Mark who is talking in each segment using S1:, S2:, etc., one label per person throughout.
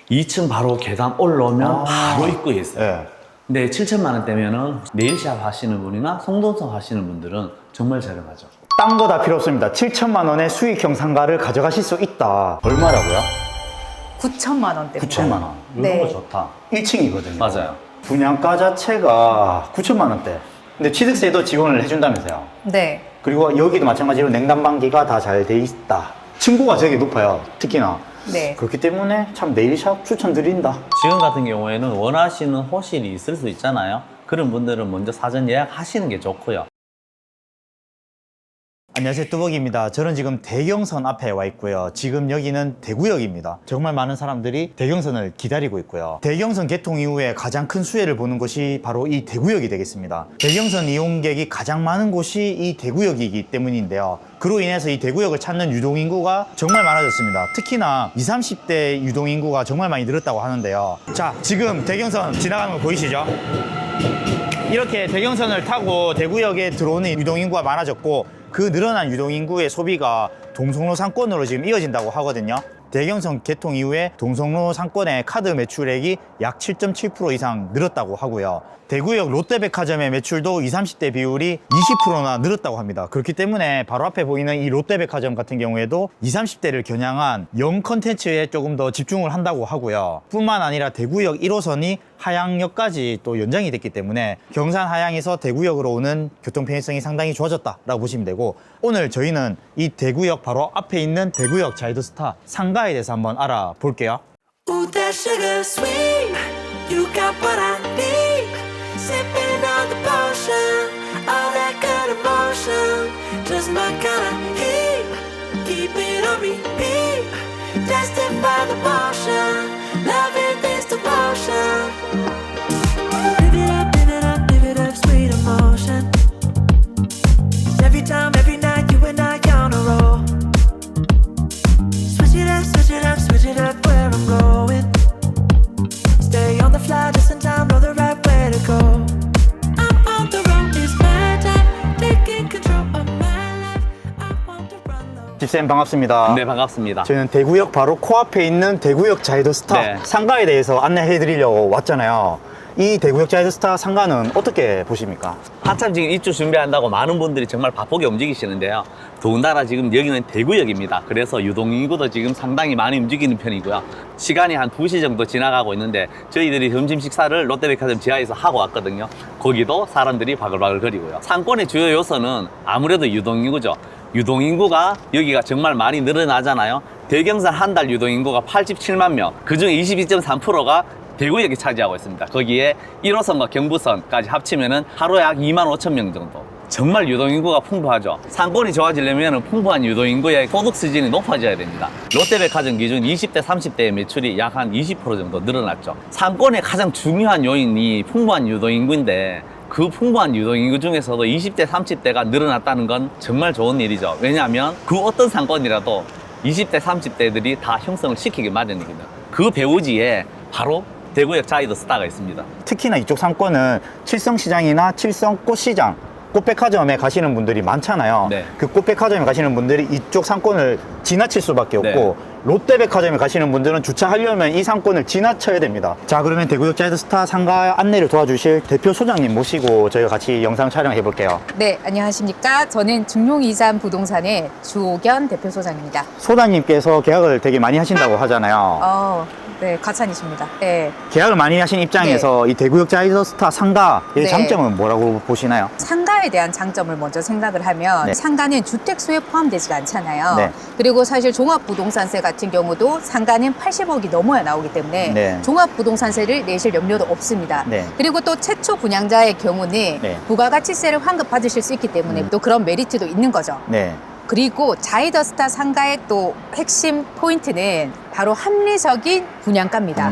S1: 2층 바로 계단 올라오면 바로 입구에 있어요.
S2: 네.
S1: 근데 7천만 원대면은 네일샵 하시는 분이나 송동석 하시는 분들은 정말 저렴하죠.
S2: 딴 거 다 필요 없습니다. 7천만 원의 수익형 상가를 가져가실 수 있다. 얼마라고요?
S3: 9천만 원대.
S2: 9천만 원.
S1: 이런
S3: 네.
S1: 거 좋다.
S2: 1층이거든요.
S1: 맞아요.
S2: 분양가 자체가 9천만 원대. 근데 취득세도 지원을 해준다면서요.
S3: 네.
S2: 그리고 여기도 마찬가지로 냉난방기가 다 잘 돼 있다. 층고가 되게 높아요. 특히나.
S3: 네.
S2: 그렇기 때문에 참 네일샵 추천드린다.
S1: 지금 같은 경우에는 원하시는 호실이 있을 수 있잖아요. 그런 분들은 먼저 사전 예약하시는 게 좋고요.
S2: 안녕하세요, 뚜벅입니다. 저는 지금 대경선 앞에 와 있고요. 지금 여기는 대구역입니다. 정말 많은 사람들이 대경선을 기다리고 있고요. 대경선 개통 이후에 가장 큰 수혜를 보는 곳이 바로 이 대구역이 되겠습니다. 대경선 이용객이 가장 많은 곳이 이 대구역이기 때문인데요. 그로 인해서 이 대구역을 찾는 유동인구가 정말 많아졌습니다. 특히나 20, 30대 유동인구가 정말 많이 늘었다고 하는데요. 자, 지금 대경선 지나가는 거 보이시죠? 이렇게 대경선을 타고 대구역에 들어오는 유동인구가 많아졌고, 그 늘어난 유동인구의 소비가 동성로 상권으로 지금 이어진다고 하거든요. 대경선 개통 이후에 동성로 상권의 카드 매출액이 약 7.7% 이상 늘었다고 하고요. 대구역 롯데백화점의 매출도 20, 30대 비율이 20%나 늘었다고 합니다. 그렇기 때문에 바로 앞에 보이는 이 롯데백화점 같은 경우에도 20, 30대를 겨냥한 영 컨텐츠에 조금 더 집중을 한다고 하고요. 뿐만 아니라 대구역 1호선이 하양역까지 또 연장이 됐기 때문에 경산 하양에서 대구역으로 오는 교통 편의성이 상당히 좋아졌다라고 보시면 되고, 오늘 저희는 이 대구역 바로 앞에 있는 대구역 자이더스타 상가에 대해서 한번 알아볼게요.
S4: Ooh, that sugar sweet. You got what I need. Sipping on the potion. All that good emotion. Just my kind of heat. Keep it on repeat. Tested by the motion. Loving this devotion. Live it up, live it up, live it up, sweet emotion. Every time, every night, you and I on a roll. Switch it up, switch it up, switch it up where I'm going. Stay on the fly just in time, know the right way to go. I'm on the road, it's my time. Taking control of my life. I want to run the
S2: 집사님 반갑습니다.
S1: 네, 반갑습니다.
S2: 저희는 대구역 바로 코앞에 있는 대구역 자이더스타
S1: 네.
S2: 상가에 대해서 안내해 드리려고 왔잖아요. 이 대구역 자이더스타 상가는 어떻게 보십니까?
S1: 한참 지금 입주 준비한다고 많은 분들이 정말 바쁘게 움직이시는데요. 더군다나 지금 여기는 대구역입니다. 그래서 유동인구도 지금 상당히 많이 움직이는 편이고요. 시간이 한 2시 정도 지나가고 있는데 저희들이 점심 식사를 롯데백화점 지하에서 하고 왔거든요. 거기도 사람들이 바글바글 거리고요. 상권의 주요 요소는 아무래도 유동인구죠. 유동인구가 여기가 정말 많이 늘어나잖아요. 대경선 한 달 유동인구가 87만 명, 그중에 22.3%가 대구역이 차지하고 있습니다. 거기에 1호선과 경부선까지 합치면은 하루에 약 2만 5천 명 정도. 정말 유동인구가 풍부하죠. 상권이 좋아지려면 풍부한 유동인구의 소득 수준이 높아져야 됩니다. 롯데백화점 기준 20대, 30대의 매출이 약 한 20% 정도 늘어났죠. 상권의 가장 중요한 요인이 풍부한 유동인구인데, 그 풍부한 유동인구 중에서도 20대, 30대가 늘어났다는 건 정말 좋은 일이죠. 왜냐하면 그 어떤 상권이라도 20대, 30대들이 다 형성을 시키기 마련이거든요. 그 배후지에 바로 대구역 자이더스타가 있습니다.
S2: 특히나 이쪽 상권은 칠성시장이나 칠성꽃시장, 꽃백화점에 가시는 분들이 많잖아요.
S1: 네.
S2: 그 꽃백화점에 가시는 분들이 이쪽 상권을 지나칠 수밖에 없고,
S1: 네.
S2: 롯데백화점에 가시는 분들은 주차하려면 이 상권을 지나쳐야 됩니다. 자, 그러면 대구역 자이더스타 상가 안내를 도와주실 대표 소장님 모시고 저희가 같이 영상 촬영해 볼게요.
S3: 네, 안녕하십니까. 저는 중룡이산 부동산의 주옥연 대표 소장입니다.
S2: 소장님께서 계약을 되게 많이 하신다고 하잖아요.
S3: 네, 과찬이십니다. 네.
S2: 계약을 많이 하신 입장에서 이 대구역 자이더스타 상가의
S3: 네.
S2: 장점은 뭐라고 보시나요?
S3: 상가에 대한 장점을 먼저 생각을 하면
S2: 네.
S3: 상가는 주택수에 포함되지가 않잖아요.
S2: 네.
S3: 그리고 사실 종합부동산세 같은 경우도 상가는 80억이 넘어야 나오기 때문에
S2: 네.
S3: 종합부동산세를 내실 염려도 없습니다.
S2: 네.
S3: 그리고 또 최초 분양자의 경우는
S2: 네.
S3: 부가가치세를 환급받으실 수 있기 때문에 또 그런 메리트도 있는 거죠.
S2: 네.
S3: 그리고 자이더스타 상가의 또 핵심 포인트는 바로 합리적인 분양가입니다.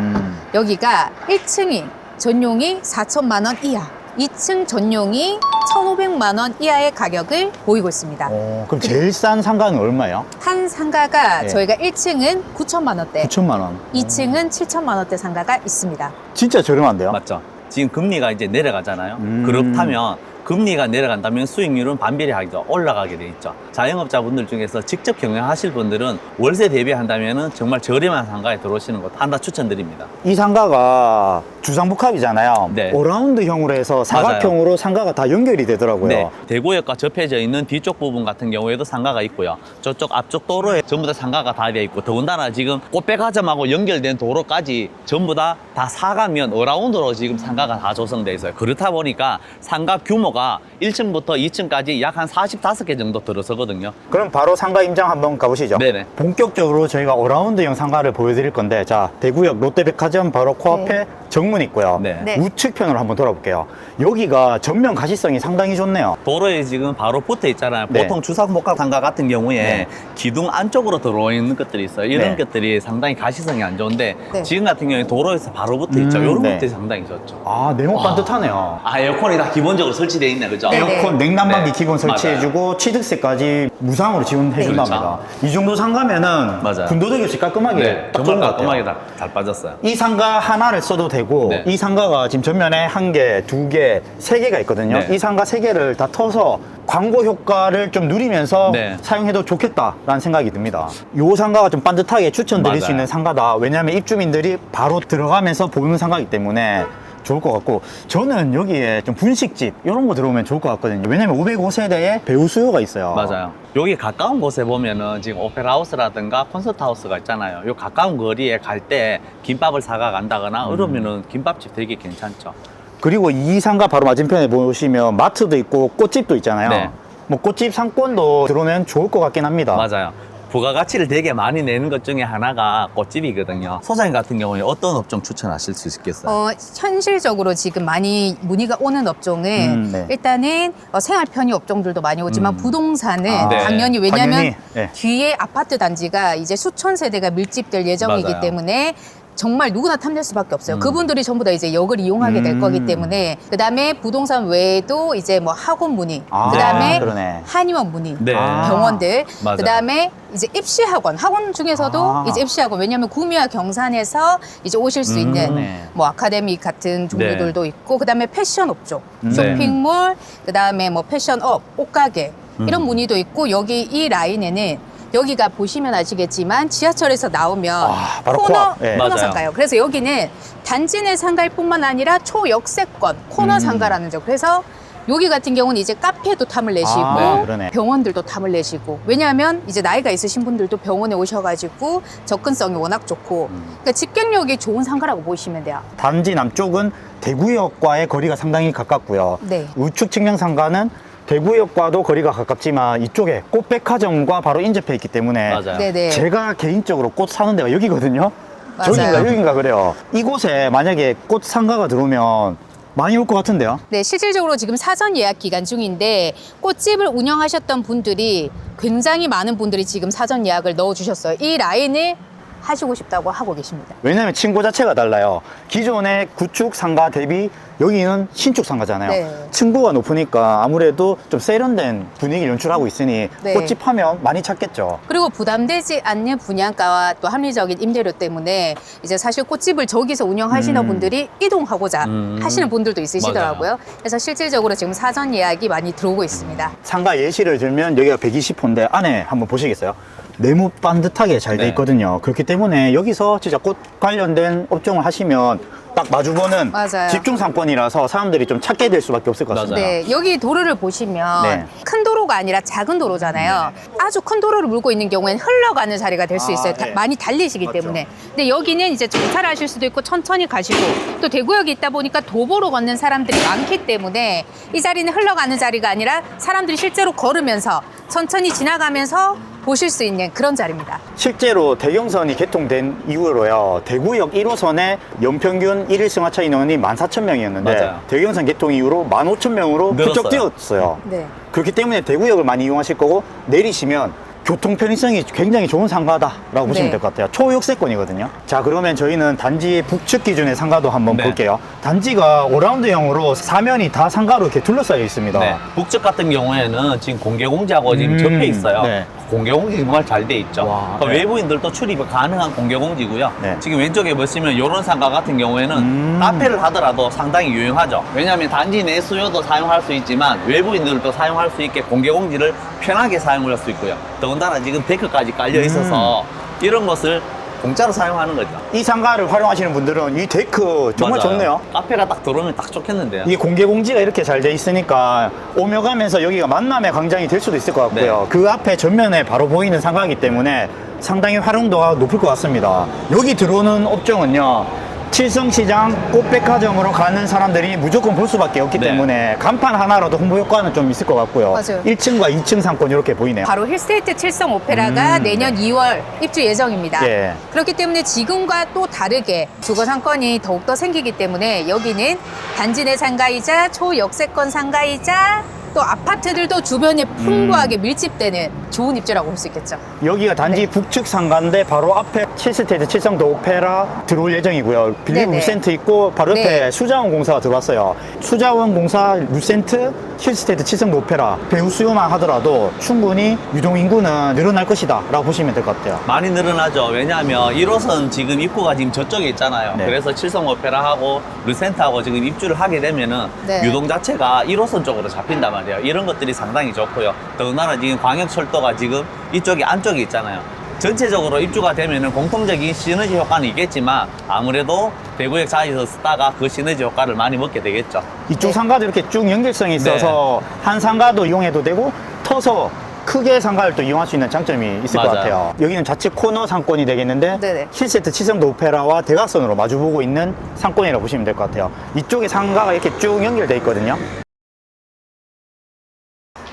S3: 여기가 1층이 전용이 4천만 원 이하, 2층 전용이 1,500만 원 이하의 가격을 보이고 있습니다.
S2: 그럼 제일 싼 상가는 얼마예요?
S3: 한 상가가
S2: 네.
S3: 저희가 1층은 9천만 원대,
S2: 9천만 원.
S3: 2층은 7천만 원대 상가가 있습니다.
S2: 진짜 저렴한데요?
S1: 맞죠? 지금 금리가 이제 내려가잖아요. 그렇다면 금리가 내려간다면 수익률은 반비례하게 올라가게 돼 있죠. 자영업자분들 중에서 직접 경영하실 분들은 월세 대비한다면 정말 저렴한 상가에 들어오시는 것 하나 추천드립니다.
S2: 이 상가가 주상복합이잖아요.
S1: 네.
S2: 어라운드형으로 해서 사각형으로 상가가 다 연결이 되더라고요.
S1: 네, 대구역과 접해져 있는 뒤쪽 부분 같은 경우에도 상가가 있고요. 저쪽 앞쪽 도로에 전부 다 상가가 다 되어 있고, 더군다나 지금 꽃백화점하고 연결된 도로까지 전부 다 사가면 어라운드로 지금 상가가 다 조성되어 있어요. 그렇다 보니까 상가 규모가 1층부터 2층까지 약 한 45개 정도 들어서거든요.
S2: 그럼 바로 상가 임장 한번 가보시죠.
S1: 네네.
S2: 본격적으로 저희가 어라운드형 상가를 보여드릴 건데, 자, 대구역 롯데백화점 바로 코앞에 정문 있고요.
S1: 네.
S3: 네.
S2: 우측편으로 한번 돌아볼게요. 여기가 전면 가시성이 상당히 좋네요.
S1: 도로에 지금 바로 붙어 있잖아요.
S2: 네.
S1: 보통 주상복합 상가 같은 경우에
S2: 네.
S1: 기둥 안쪽으로 들어와 있는 것들이 있어요. 이런
S2: 네.
S1: 것들이 상당히 가시성이 안 좋은데
S3: 네.
S1: 지금 같은 경우에 도로에서 바로 붙어 있죠. 이런
S2: 네.
S1: 것들이 상당히 좋죠.
S2: 아, 네모 반듯하네요.
S1: 아, 에어컨이 다 기본적으로 설치되어 있네, 그죠?
S2: 에어컨, 냉난방기
S1: 네.
S2: 기본 설치해주고 취득세까지 무상으로 지원해준답니다. 이 정도 상가면은
S1: 맞아요.
S2: 군도덕이 없이 깔끔하게
S1: 네,
S2: 딱
S1: 정말
S2: 좋은 것 같아요.
S1: 깔끔하게 잘 빠졌어요.
S2: 이 상가 하나를 써도 되고,
S1: 네.
S2: 이 상가가 지금 전면에 1개, 2개, 3개가 있거든요.
S1: 네.
S2: 이 상가 3개를 다 터서 광고 효과를 좀 누리면서
S1: 네.
S2: 사용해도 좋겠다라는 생각이 듭니다. 이 상가가 좀 반듯하게 추천드릴 수
S1: 맞아요.
S2: 있는 상가다. 왜냐하면 입주민들이 바로 들어가면서 보는 상가이기 때문에 좋을 것 같고, 저는 여기에 좀 분식집 이런 거 들어오면 좋을 것 같거든요. 왜냐면 505세대에 배우 수요가 있어요.
S1: 맞아요. 여기 가까운 곳에 보면은 지금 오페라하우스라든가 콘서트하우스가 있잖아요. 요 가까운 거리에 갈 때 김밥을 사가 간다거나 이러면은 김밥집 되게 괜찮죠.
S2: 그리고 이 상가 바로 맞은편에 보시면 마트도 있고 꽃집도 있잖아요.
S1: 네.
S2: 뭐 꽃집 상권도 들어오면 좋을 것 같긴 합니다.
S1: 맞아요. 부가가치를 되게 많이 내는 것 중에 하나가 꽃집이거든요. 소장님 같은 경우에 어떤 업종 추천하실 수 있겠어요?
S3: 현실적으로 지금 많이 문의가 오는 업종은
S2: 네.
S3: 일단은 생활 편의 업종들도 많이 오지만 부동산은
S2: 아,
S1: 네.
S3: 당연히, 왜냐하면
S2: 당연히, 네.
S3: 뒤에 아파트 단지가 이제 수천 세대가 밀집될 예정이기
S1: 맞아요.
S3: 때문에 정말 누구나 탐낼 수밖에 없어요. 그분들이 전부 다 이제 역을 이용하게 될 거기 때문에, 그 다음에 부동산 외에도 이제 뭐 학원 문의,
S2: 아,
S3: 그 다음에
S2: 그러네.
S3: 한의원 문의,
S1: 네.
S3: 병원들,
S1: 맞아요.
S3: 그 다음에 이제 입시학원, 학원 중에서도
S2: 아.
S3: 이제 입시학원, 왜냐하면 구미와 경산에서 이제 오실 수 있는
S2: 네.
S3: 뭐 아카데미 같은 종류들도 있고, 그 다음에 패션 업종, 쇼핑몰, 그 다음에 뭐 패션업, 옷가게 이런 문의도 있고, 여기 이 라인에는 여기가 보시면 아시겠지만 지하철에서 나오면
S2: 아, 바로
S3: 코너
S2: 코앞. 네.
S3: 코너
S1: 맞아요.
S3: 상가예요. 그래서 여기는 단지 내 상가일 뿐만 아니라 초역세권 코너 상가라는 점. 그래서 여기 같은 경우는 이제 카페도 탐을 내시고
S2: 아, 그러네.
S3: 병원들도 탐을 내시고, 왜냐하면 이제 나이가 있으신 분들도 병원에 오셔가지고 접근성이 워낙 좋고, 그러니까 집경력이 좋은 상가라고 보시면 돼요.
S2: 단지 남쪽은 대구역과의 거리가 상당히 가깝고요.
S3: 네.
S2: 우측 측면 상가는 대구역과도 거리가 가깝지만 이쪽에 꽃백화점과 바로 인접해 있기 때문에
S1: 맞아요.
S3: 네네.
S2: 제가 개인적으로 꽃 사는 데가 여기거든요.
S3: 맞아요.
S2: 여긴가 그래요. 이곳에 만약에 꽃 상가가 들어오면 많이 올 것 같은데요.
S3: 네, 실질적으로 지금 사전 예약 기간 중인데 꽃집을 운영하셨던 분들이 굉장히 많은 분들이 지금 사전 예약을 넣어주셨어요. 이 라인을 하시고 싶다고 하고 계십니다.
S2: 왜냐하면 층고 자체가 달라요. 기존의 구축 상가 대비 여기는 신축 상가잖아요.
S3: 네.
S2: 층고가 높으니까 아무래도 좀 세련된 분위기를 연출하고 있으니
S3: 네.
S2: 꽃집 하면 많이 찾겠죠.
S3: 그리고 부담되지 않는 분양가와 또 합리적인 임대료 때문에 이제 사실 꽃집을 저기서 운영하시는 분들이 이동하고자 하시는 분들도 있으시더라고요. 그래서 실질적으로 지금 사전 예약이 많이 들어오고 있습니다.
S2: 상가 예시를 들면 여기가 120호인데 안에 한번 보시겠어요? 네모 반듯하게 잘 돼
S1: 네.
S2: 있거든요. 그렇기 때문에 여기서 진짜 꽃 관련된 업종을 하시면 딱 마주보는
S3: 맞아요.
S2: 집중 상권이라서 사람들이 좀 찾게 될 수밖에 없을 것 같습니다.
S1: 맞아요.
S3: 네, 여기 도로를 보시면
S2: 네.
S3: 큰 도로가 아니라 작은 도로잖아요. 아주 큰 도로를 물고 있는 경우에는 흘러가는 자리가 될 수
S2: 아,
S3: 있어요.
S2: 네.
S3: 많이 달리시기
S2: 맞죠.
S3: 때문에. 근데 여기는 이제 정차를 하실 수도 있고 천천히 가시고, 또 대구역이 있다 보니까 도보로 걷는 사람들이 많기 때문에 이 자리는 흘러가는 자리가 아니라 사람들이 실제로 걸으면서 천천히 지나가면서 보실 수 있는 그런 자리입니다.
S2: 실제로 대경선이 개통된 이후로요, 대구역 1호선의 연평균 1일 승하차 인원이 14,000명이었는데
S1: 맞아요.
S2: 대경선 개통 이후로 15,000명으로 부쩍
S1: 늘었어요.
S2: 뛰었어요.
S3: 네.
S2: 그렇기 때문에 대구역을 많이 이용하실 거고, 내리시면 교통 편의성이 굉장히 좋은 상가다라고 보시면
S3: 네.
S2: 될 것 같아요. 초역세권이거든요. 자, 그러면 저희는 단지 북측 기준의 상가도 한번
S1: 네.
S2: 볼게요. 단지가 오라운드형으로 사면이 다 상가로 이렇게 둘러싸여 있습니다.
S1: 네. 북측 같은 경우에는 지금 공개 공지하고 지금 접해 있어요.
S2: 네.
S1: 공개공지 정말 잘 돼 있죠.
S2: 와,
S1: 그러니까
S2: 네.
S1: 외부인들도 출입이 가능한 공개공지고요.
S2: 네.
S1: 지금 왼쪽에 보시면 이런 상가 같은 경우에는 카페를 하더라도 상당히 유용하죠. 왜냐하면 단지 내 수요도 사용할 수 있지만 외부인들도 사용할 수 있게 공개공지를 편하게 사용할 수 있고요. 더군다나 지금 데크까지 깔려 있어서 이런 것을 공짜로 사용하는 거죠.
S2: 이 상가를 활용하시는 분들은 이 데크 정말
S1: 맞아요.
S2: 좋네요.
S1: 카페가 딱 들어오면 딱 좋겠는데요.
S2: 이게 공개 공지가 이렇게 잘 돼 있으니까 오며 가면서 여기가 만남의 광장이 될 수도 있을 것 같고요.
S1: 네.
S2: 그 앞에 전면에 바로 보이는 상가이기 때문에 상당히 활용도가 높을 것 같습니다. 여기 들어오는 업종은요. 칠성시장 꽃백화점으로 가는 사람들이 무조건 볼 수밖에 없기
S1: 네.
S2: 때문에 간판 하나라도 홍보 효과는 좀 있을 것 같고요.
S3: 맞아요.
S2: 1층과 2층 상권 이렇게 보이네요.
S3: 바로 힐스테이트 칠성 오페라가 내년 2월 입주 예정입니다.
S2: 예.
S3: 그렇기 때문에 지금과 또 다르게 주거 상권이 더욱더 생기기 때문에 여기는 단지 내 상가이자 초역세권 상가이자 또 아파트들도 주변에 풍부하게 밀집되는 좋은 입지라고 볼 수 있겠죠.
S2: 여기가 단지
S3: 네.
S2: 북측 상가인데 바로 앞에 칠스테이트 칠성도 오페라 들어올 예정이고요. 빌리브
S3: 네네.
S2: 루센트 있고 바로 옆에
S3: 네.
S2: 수자원 공사가 들어왔어요. 수자원 공사, 루센트, 칠스테이트 칠성도 오페라 배후 수요만 하더라도 충분히 유동 인구는 늘어날 것이다 라고 보시면 될 것 같아요.
S1: 많이 늘어나죠. 왜냐하면 1호선 지금 입구가 지금 저쪽에 있잖아요.
S2: 네.
S1: 그래서 칠성 오페라하고 르센트하고 지금 입주를 하게 되면은
S3: 네.
S1: 유동 자체가 1호선 쪽으로 잡힌단 말이에요. 이런 것들이 상당히 좋고요. 더군다나 지금 광역철도가 지금 이쪽이 안쪽에 있잖아요. 전체적으로 입주가 되면은 공통적인 시너지 효과는 있겠지만 아무래도 대구역 사이에서 쓰다가 그 시너지 효과를 많이 먹게 되겠죠.
S2: 이쪽
S3: 네.
S2: 상가도 이렇게 쭉 연결성이 있어서 한 상가도 이용해도 되고 터서 크게 상가를 또 이용할 수 있는 장점이 있을 것
S1: 맞아요.
S2: 같아요. 여기는 좌측 코너 상권이 되겠는데
S3: 네네.
S2: 힐세트 칠성도 오페라와 대각선으로 마주보고 있는 상권이라고 보시면 될 것 같아요. 이쪽에 상가가 이렇게 쭉 연결돼 있거든요.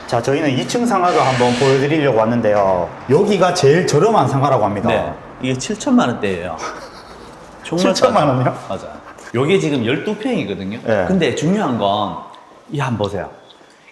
S2: 자, 저희는 2층 상가도 한번 보여드리려고 왔는데요. 여기가 제일 저렴한 상가라고 합니다.
S1: 네. 이게 7천만 원대예요.
S2: 7천만 원이요?
S1: 맞아요. 요게 지금 12평이거든요.
S2: 네.
S1: 근데 중요한 건 이 한번 보세요.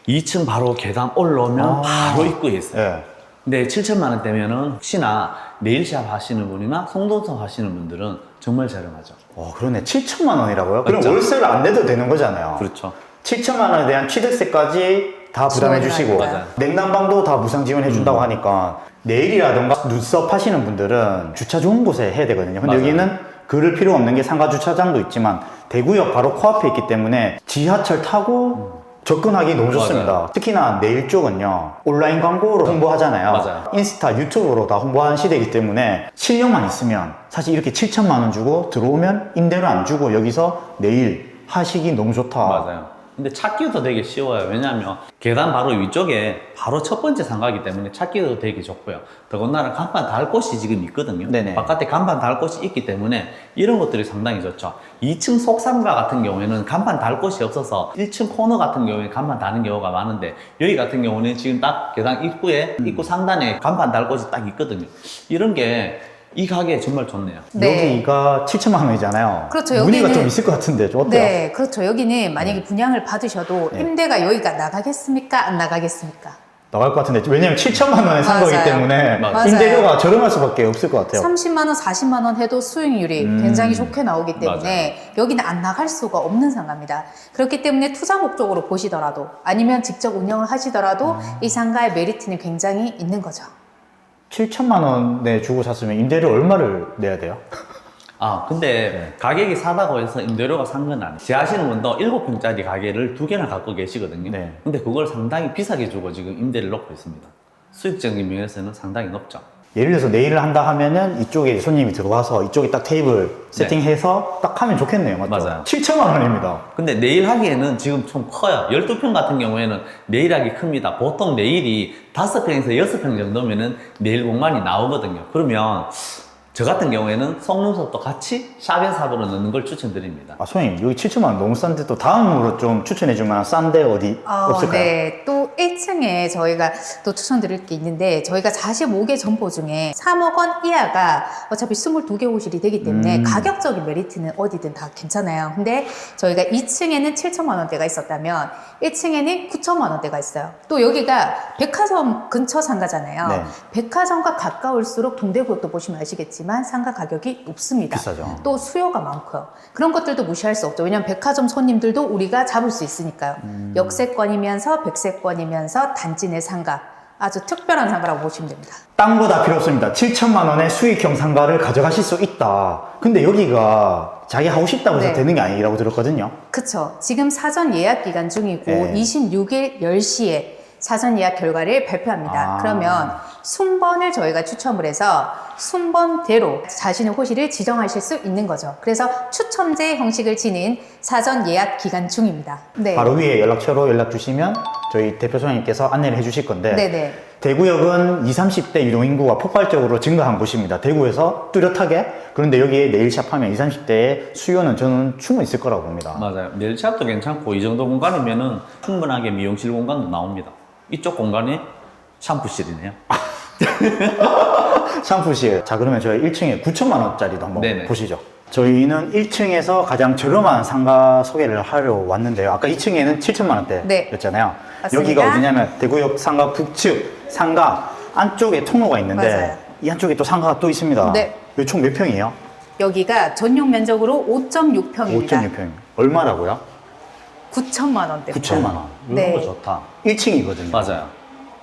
S1: 2층 바로 계단 올라오면 바로 입구에 있어요.
S2: 네.
S1: 근데 7천만 원대면은 혹시나 네일샵 하시는 분이나 송돈성 하시는 분들은 정말 저렴하죠.
S2: 그러네. 7천만 원이라고요? 그럼
S1: 맞죠?
S2: 월세를 안 내도 되는 거잖아요.
S1: 그렇죠.
S2: 7천만 원에 대한 취득세까지 다 부담해 주시고
S3: 맞아요.
S2: 냉난방도 다 무상 지원해 준다고 하니까 내일이라던가 눈썹 하시는 분들은 주차 좋은 곳에 해야 되거든요. 근데
S1: 맞아요.
S2: 여기는 그럴 필요 없는 게 상가 주차장도 있지만 대구역 바로 코앞에 있기 때문에 지하철 타고 접근하기 너무 좋습니다.
S1: 맞아요.
S2: 특히나 내일 쪽은요 온라인 광고로 홍보하잖아요.
S1: 맞아요.
S2: 인스타, 유튜브로 다 홍보하는 시대이기 때문에 실력만 있으면 사실 이렇게 7천만 원 주고 들어오면 임대료 안 주고 여기서 내일 하시기 너무 좋다.
S1: 맞아요. 근데 찾기도 되게 쉬워요. 왜냐하면 계단 바로 위쪽에 바로 첫 번째 상가이기 때문에 찾기도 되게 좋고요. 더군다나 간판 달 곳이 지금 있거든요.
S2: 네네.
S1: 바깥에 간판 달 곳이 있기 때문에 이런 것들이 상당히 좋죠. 2층 속상가 같은 경우에는 간판 달 곳이 없어서 1층 코너 같은 경우에 간판 다는 경우가 많은데 여기 같은 경우는 지금 딱 계단 입구에 입구 상단에 간판 달 곳이 딱 있거든요. 이런 게 이 가게에 정말 좋네요.
S3: 네.
S2: 여기가 7천만 원이잖아요.
S1: 그렇죠.
S2: 문의가
S3: 여기는-
S2: 좀 있을 것 같은데 좀 어때요?
S3: 네, 그렇죠. 여기는 만약에 분양을 받으셔도
S2: 네.
S3: 임대가 여기가 나가겠습니까? 안 나가겠습니까?
S2: 나갈 것 같은데 왜냐면 7천만 원에 산 거기
S3: 맞아요.
S2: 때문에
S1: 맞아요.
S2: 임대료가 저렴할 수밖에 없을 것 같아요.
S3: 30만 원, 40만 원 해도 수익률이 굉장히 좋게 나오기 때문에 여기는 안 나갈 수가 없는 상가입니다. 그렇기 때문에 투자 목적으로 보시더라도 아니면 직접 운영을 하시더라도 이 상가의 메리트는 굉장히 있는 거죠.
S2: 7천만 원에 주고 샀으면 임대료 얼마를 내야 돼요?
S1: 근데 가격이 싸다고 해서 임대료가 산 건 아니에요. 제 아시는 분도 7평짜리 가게를 2개나 갖고 계시거든요.
S2: 네.
S1: 근데 그걸 상당히 비싸게 주고 지금 임대를 놓고 있습니다. 수익적인 면에서는 상당히 높죠.
S2: 예를 들어서 내일을 한다 하면은 이쪽에 손님이 들어와서 이쪽에 딱 테이블 세팅해서 딱 하면 좋겠네요. 맞죠?
S1: 맞아요.
S2: 7천만 원입니다.
S1: 근데 내일 하기에는 지금 좀 커요. 12평 같은 경우에는 내일 하기 큽니다. 보통 내일이 5평에서 6평 정도면은 내일 공간이 나오거든요. 그러면 저 같은 경우에는 속눈썹도 같이 샵앤삽으로 넣는 걸 추천드립니다.
S2: 손님 여기 7천만 원 너무 싼데 또 다음으로 좀 추천해 줄 만한 싼데 어디 없을까요?
S3: 네, 또 1층에 저희가 또 추천드릴 게 있는데 저희가 45개 점포 중에 3억 원 이하가 어차피 22개 호실이 되기 때문에 가격적인 메리트는 어디든 다 괜찮아요. 근데 저희가 2층에는 7천만 원대가 있었다면 1층에는 9천만 원대가 있어요. 또 여기가 백화점 근처 상가잖아요.
S2: 네.
S3: 백화점과 가까울수록 동대구역도 보시면 아시겠지만 상가 가격이 높습니다.
S2: 비싸죠.
S3: 또 수요가 많고요. 그런 것들도 무시할 수 없죠. 왜냐하면 백화점 손님들도 우리가 잡을 수 있으니까요. 역세권이면서 백세권이면서 단지 내 상가. 아주 특별한 상가라고 보시면 됩니다.
S2: 딴 거 다 필요 없습니다. 7천만 원의 수익형 상가를 가져가실 수 있다. 근데 여기가 자기 하고 싶다고 해서
S3: 네.
S2: 되는 게 아니라고 들었거든요.
S3: 그쵸. 지금 사전 예약 기간 중이고
S2: 네.
S3: 26일 10시에 사전 예약 결과를 발표합니다.
S2: 아.
S3: 그러면 순번을 저희가 추첨을 해서 순번대로 자신의 호실을 지정하실 수 있는 거죠. 그래서 추첨제 형식을 지닌 사전 예약 기간 중입니다. 네.
S2: 바로 위에 연락처로 연락 주시면 저희 대표 소장님께서 안내를 해주실 건데
S3: 네네.
S2: 대구역은 20, 30대 유동인구가 폭발적으로 증가한 곳입니다. 대구에서 뚜렷하게. 그런데 여기에 네일샵 하면 20, 30대의 수요는 저는 충분히 있을 거라고 봅니다.
S1: 맞아요. 네일샵도 괜찮고 이 정도 공간이면은 충분하게 미용실 공간도 나옵니다. 이쪽 공간이 샴푸실이네요.
S2: 샴푸실. 자, 그러면 저희 1층에 9천만 원짜리도 한번
S1: 네네.
S2: 보시죠. 저희는 1층에서 가장 저렴한 상가 소개를 하려 왔는데요. 아까 2층에는 7천만 원대였잖아요.
S3: 맞습니다.
S2: 여기가 어디냐면 대구역 상가 북측 상가 안쪽에 통로가 있는데
S3: 맞아요.
S2: 이 안쪽에 또 상가가 또 있습니다.
S3: 네.
S2: 여기 총 몇 평이에요?
S3: 여기가 전용 면적으로 5.6평입니다.
S2: 5.6평. 얼마라고요?
S3: 9천만 원대.
S2: 9천만 원.
S1: 이런
S3: 네.
S1: 거 좋다.
S2: 1층이거든요.
S1: 맞아요.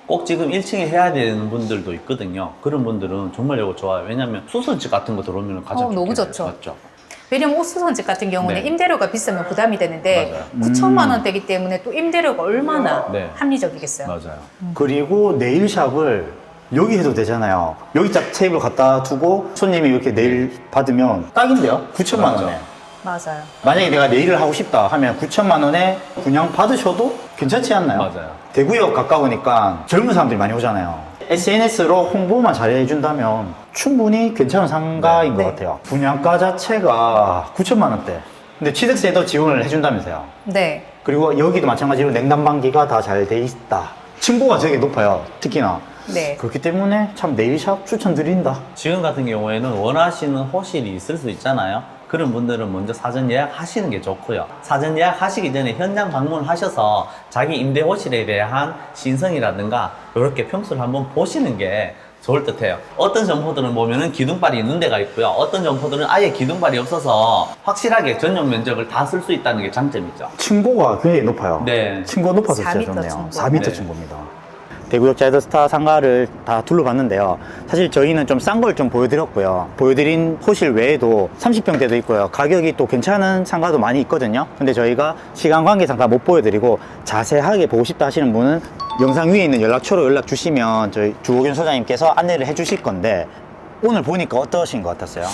S1: 꼭 지금 1층에 해야 되는 분들도 있거든요. 그런 분들은 정말 이거 좋아요. 왜냐면 수선집 같은 거 들어오면 가장
S3: 너무
S1: 좋겠어요.
S3: 좋죠.
S1: 맞죠?
S3: 왜냐면 옷수선집 같은 경우는
S1: 네.
S3: 임대료가 비싸면 부담이 되는데
S1: 맞아요.
S3: 9천만 원대이기 때문에 또 임대료가 얼마나
S1: 네.
S3: 합리적이겠어요.
S1: 맞아요.
S2: 그리고 네일샵을 여기 해도 되잖아요. 여기 딱 테이블 갖다 두고 손님이 이렇게 네일 받으면 딱인데요? 9천만
S1: 맞죠.
S2: 원에.
S3: 맞아요.
S2: 만약에 내가 네일을 하고 싶다 하면 9천만 원에 그냥 받으셔도 괜찮지 않나요?
S1: 맞아요.
S2: 대구역 가까우니까 젊은 사람들이 많이 오잖아요. SNS로 홍보만 잘해준다면 충분히 괜찮은 상가인
S3: 네.
S2: 것 같아요. 분양가 자체가 9천만 원대. 근데 취득세도 지원을 해준다면서요.
S3: 네.
S2: 그리고 여기도 마찬가지로 냉난방기가 다 잘 돼 있다. 층고가 되게 높아요. 특히나.
S3: 네.
S2: 그렇기 때문에 참 네일샵 추천드린다.
S1: 지금 같은 경우에는 원하시는 호실이 있을 수 있잖아요. 그런 분들은 먼저 사전 예약하시는 게 좋고요. 사전 예약하시기 전에 현장 방문하셔서 자기 임대 호실에 대한 신성이라든가 이렇게 평수를 한번 보시는 게 좋을 듯해요. 어떤 점포들은 보면은 기둥발이 있는 데가 있고요. 어떤 점포들은 아예 기둥발이 없어서 확실하게 전용 면적을 다 쓸 수 있다는 게 장점이죠.
S2: 층고가 굉장히 높아요.
S1: 네.
S2: 층고 높아서 진짜
S3: 4m
S2: 좋네요.
S3: 층고.
S2: 4m
S1: 네.
S2: 층고입니다. 대구역 자이더스타 상가를 다 둘러봤는데요. 사실 저희는 좀 싼 걸 좀 보여드렸고요. 보여드린 호실 외에도 30평대도 있고요. 가격이 또 괜찮은 상가도 많이 있거든요. 근데 저희가 시간 관계상 다 못 보여드리고 자세하게 보고 싶다 하시는 분은 영상 위에 있는 연락처로 연락 주시면 저희 주호균 소장님께서 안내를 해주실 건데 오늘 보니까 어떠신 것 같았어요?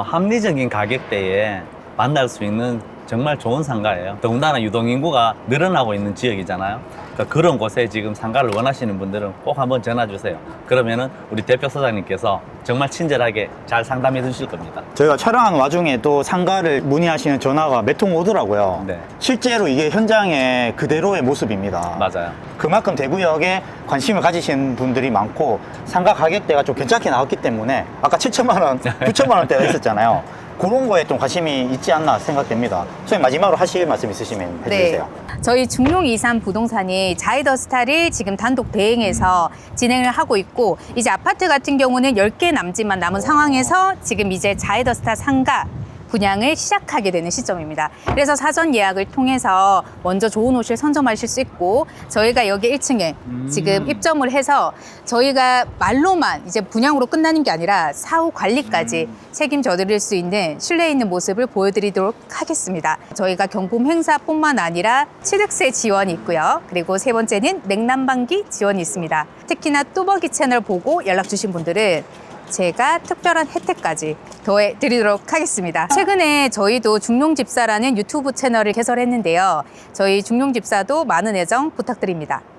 S1: 합리적인 가격대에 만날 수 있는 정말 좋은 상가예요. 더군다나 유동인구가 늘어나고 있는 지역이잖아요. 그러니까 그런 곳에 지금 상가를 원하시는 분들은 꼭 한번 전화 주세요. 그러면은 우리 대표 사장님께서 정말 친절하게 잘 상담해 주실 겁니다.
S2: 저희가 촬영하는 와중에도 상가를 문의하시는 전화가 몇 통 오더라고요.
S1: 네.
S2: 실제로 이게 현장의 그대로의 모습입니다.
S1: 맞아요.
S2: 그만큼 대구역에 관심을 가지시는 분들이 많고 상가 가격대가 좀 괜찮게 나왔기 때문에 아까 7천만 원, 9천만 원대가 있었잖아요. 그런 거에 좀 관심이 있지 않나 생각됩니다. 선생님 마지막으로 하실 말씀 있으시면 해주세요.
S3: 저희 중용 23 부동산이 자이더스타를 지금 단독 대행해서 진행을 하고 있고 이제 아파트 같은 경우는 10개 남짓만 남은 상황에서 지금 이제 자이더스타 상가 분양을 시작하게 되는 시점입니다. 그래서 사전 예약을 통해서 먼저 좋은 호실 선점하실 수 있고 저희가 여기 1층에 지금 입점을 해서 저희가 말로만 이제 분양으로 끝나는 게 아니라 사후 관리까지 책임져 드릴 수 있는 신뢰 있는 모습을 보여드리도록 하겠습니다. 저희가 경품 행사뿐만 아니라 취득세 지원이 있고요. 그리고 세 번째는 냉난방기 지원이 있습니다. 특히나 뚜벅이 채널 보고 연락 주신 분들은 제가 특별한 혜택까지 더해 드리도록 하겠습니다. 최근에 저희도 중용집사라는 유튜브 채널을 개설했는데요. 저희 중용집사도 많은 애정 부탁드립니다.